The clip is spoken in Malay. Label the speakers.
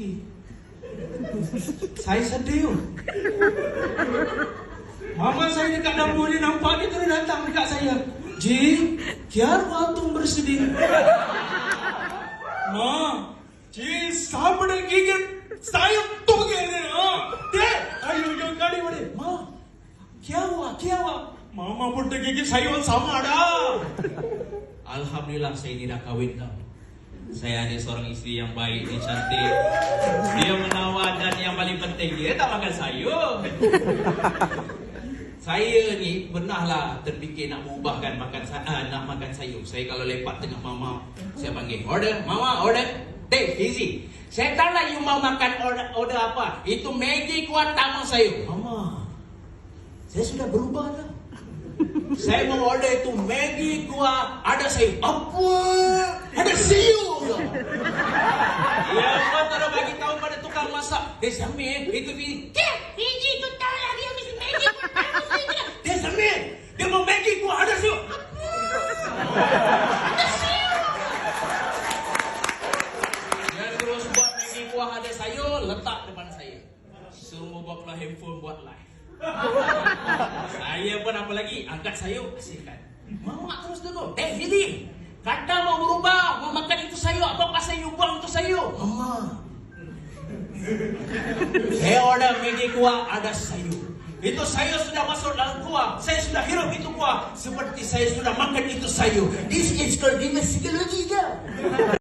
Speaker 1: lagi. Saya sedih. Mama saya dekat dapur ni nampak dia terus datang dekat saya. Ji, kiar antum bersedih. Ma, Ji, sabar gigit. Saya tugel ni. Dek, ayo yang kali boleh. Ma, क्या हुआ? Mama bolte gigi sayo sama ada.
Speaker 2: Alhamdulillah saya ini dah kahwin tau. Saya ada seorang isteri yang baik, dia cantik. Dia menawan dan yang paling penting dia tak makan sayur. Saya ni pernahlah terfikir nak mengubahkan nak makan sayur. Saya kalau lepak tengah mama, saya panggil, order, mama order. Take easy. Saya tahu lah you mau makan order apa. Itu Maggi kuah tambah sayur. Mama, saya sudah berubah dah. Saya mau order itu Maggi kuah ada sayur. Apa? Ada sayur. Ya, apa taruh bagi tahu pada tukang masak. Dia sambil itu biji tu tahu lagi yang mesti Maggi kuah ada sayur. Dia sambil dia mau Maggi kuah ada sayur. Ada sayur. Dia terus buat Maggi kuah ada sayur letak depan saya. Suruh buat handphone buat live. Saya pun apa lagi angkat sayur kasihkan. Mama terus dulu. Jadi kata mau berubah, mau makan itu sayur, apa pasal you buang itu sayur? Mama, saya order Maggi kuah ada sayur. Itu sayur sudah masuk dalam kuah. Saya sudah hirup itu kuah seperti saya sudah makan itu sayur. This is called psikologi.